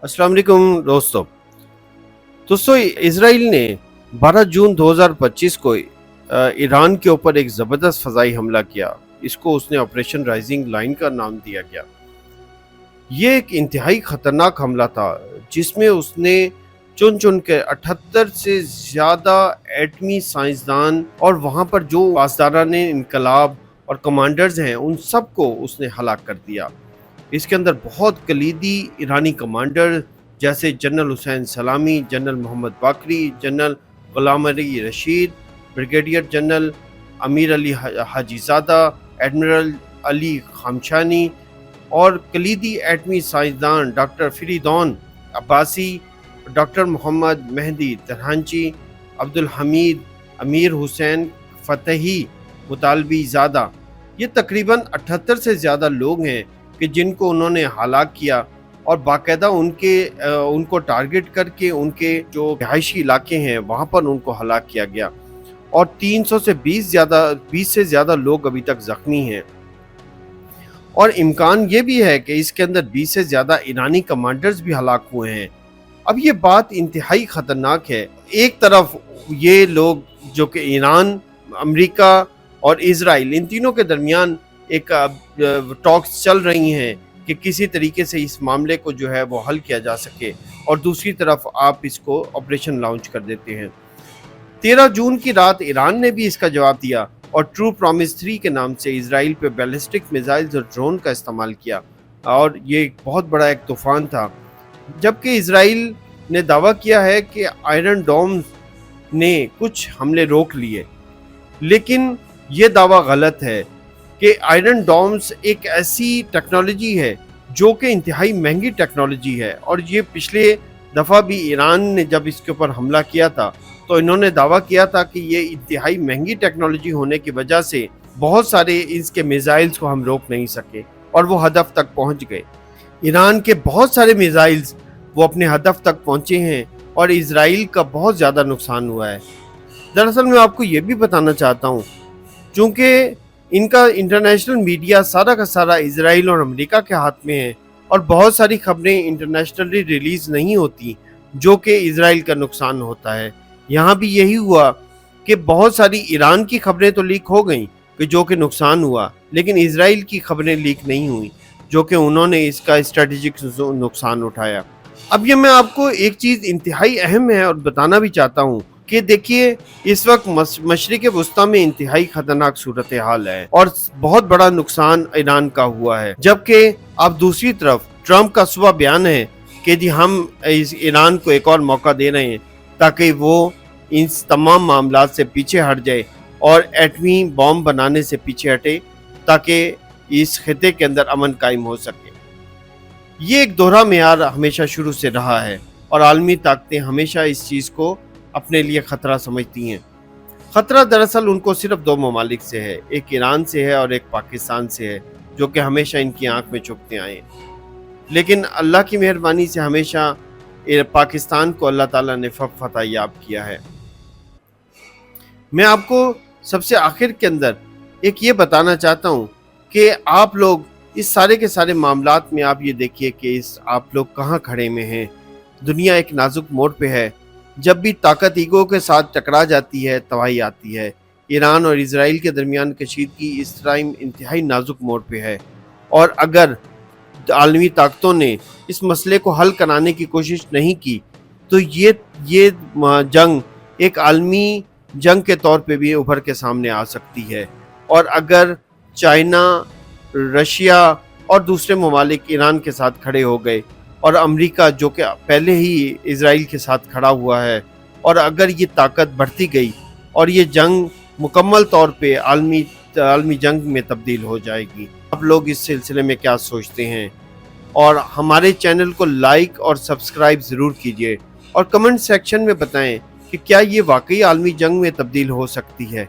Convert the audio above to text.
अस्सलाम वालेकुम दोस्तों इसराइल ने 12 जून 2025 को ईरान के ऊपर एक ज़बरदस्त फ़ज़ाई हमला किया। इसको उसने ऑपरेशन राइजिंग लाइन का नाम दिया गया। ये एक इंतहाई ख़तरनाक हमला था जिसमें उसने चुन चुन के 78 से ज़्यादा एटमी साइंसदान और वहाँ पर जो पासदारान इनकलाब और कमांडर्स हैं उन सबको उसने हलाक कर दिया। इसके अंदर बहुत कलीदी ईरानी कमांडर जैसे general Hussein Salami, general Mohammad Bagheri, general Gholam Ali Rashid, brigadier general Amir Ali Hajizadeh, admiral Ali Shamkhani और कलीदी एटमी साइंसदान doctor Fereydoun Abbasi, doctor Mohammad Mehdi Tehranchi, Abdul Hamid, Amir Hussein फ़तही, मुतालबी ज़ादा। ये तकरीबन 78 से ज़्यादा लोग हैं कि जिनको उन्होंने हलाक किया और बाकायदा उनको टारगेट करके उनके जो रिहायशी इलाके हैं वहाँ पर उनको हलाक किया गया और 300 से 20 से ज़्यादा लोग अभी तक ज़ख्मी हैं। और इम्कान ये भी है कि इसके अंदर 20 से ज़्यादा ईरानी कमांडर्स भी हलाक हुए हैं। अब ये बात इंतहाई ख़तरनाक है। एक तरफ ये लोग जो कि ईरान, अमेरिका और इजराइल, इन तीनों के दरमियान एक टॉक्स चल रही हैं कि किसी तरीके से इस मामले को जो है वो हल किया जा सके, और दूसरी तरफ आप इसको ऑपरेशन लॉन्च कर देते हैं। 13 जून की रात ईरान ने भी इसका जवाब दिया और ट्रू प्रॉमिस 3 के नाम से इजराइल पे बैलिस्टिक मिसाइल्स और ड्रोन का इस्तेमाल किया, और ये एक बहुत बड़ा एक तूफान था। जबकि इजराइल ने दावा किया है कि आयरन डोम ने कुछ हमले रोक लिए, लेकिन ये दावा गलत है कि आयरन डोम्स एक ऐसी टेक्नोलॉजी है जो कि इंतहाई महंगी टेक्नोलॉजी है, और ये पिछले दफ़ा भी ईरान ने जब इसके ऊपर हमला किया था तो इन्होंने दावा किया था कि ये इंतहाई महंगी टेक्नोलॉजी होने की वजह से बहुत सारे इसके मिसाइल्स को हम रोक नहीं सके और वो हदफ तक पहुंच गए। ईरान के बहुत सारे मिसाइल्स वो अपने हदफ तक पहुंचे हैं और इजराइल का बहुत ज़्यादा नुकसान हुआ है। दरअसल मैं आपको ये भी बताना चाहता हूँ, चूँकि इनका इंटरनेशनल मीडिया सारा का सारा इजराइल और अमेरिका के हाथ में है और बहुत सारी खबरें इंटरनेशनली रिलीज़ नहीं होती जो कि इजराइल का नुकसान होता है। यहाँ भी यही हुआ कि बहुत सारी ईरान की खबरें तो लीक हो गई कि जो कि नुकसान हुआ, लेकिन इजराइल की खबरें लीक नहीं हुई जो कि उन्होंने इसका स्ट्रेटेजिक नुकसान उठाया। अब ये मैं आपको एक चीज़ इंतहाई अहम है और बताना भी चाहता हूँ कि देखिए, इस वक्त मशरिक़ वस्ता में इंतहाई खतरनाक सूरत हाल है और बहुत बड़ा नुकसान ईरान का हुआ है। जबकि अब दूसरी तरफ ट्रंप का सुबह बयान है कि जी हम इस ईरान को एक और मौका दे रहे हैं ताकि वो इन तमाम मामलात से पीछे हट जाए और एटमी बॉम्ब बनाने से पीछे हटे ताकि इस खिते के अंदर अमन कायम हो सके। ये एक दोहरा मेयार हमेशा शुरू से रहा है और आलमी ताकतें हमेशा इस चीज़ को अपने लिए ख़तरा समझती हैं। ख़तरा दरअसल उनको सिर्फ 2 ममालिक से है, एक ईरान से है और एक पाकिस्तान से है, जो कि हमेशा इनकी आंख में चुभते आए हैं। लेकिन अल्लाह की मेहरबानी से हमेशा पाकिस्तान को अल्लाह ताला ने फतह याब किया है। मैं आपको सबसे आखिर के अंदर एक ये बताना चाहता हूँ कि आप लोग इस सारे के सारे मामलात में आप ये देखिए कि आप लोग कहाँ खड़े में हैं। दुनिया एक नाजुक मोड़ पे है। जब भी ताकत ईगो के साथ टकरा जाती है तबाही आती है। ईरान और इजराइल के दरमियान कशीदगी इस टाइम इंतहाई नाजुक मोड़ पे है, और अगर आलमी ताकतों ने इस मसले को हल कराने की कोशिश नहीं की तो ये जंग एक आलमी जंग के तौर पे भी उभर के सामने आ सकती है। और अगर चाइना, रशिया और दूसरे ममालिक ईरान के साथ खड़े हो गए और अमेरिका जो कि पहले ही इजराइल के साथ खड़ा हुआ है, और अगर ये ताकत बढ़ती गई और ये जंग मुकम्मल तौर पे आलमी जंग में तब्दील हो जाएगी। आप लोग इस सिलसिले में क्या सोचते हैं? और हमारे चैनल को लाइक और सब्सक्राइब ज़रूर कीजिए और कमेंट सेक्शन में बताएं कि क्या ये वाकई आलमी जंग में तब्दील हो सकती है।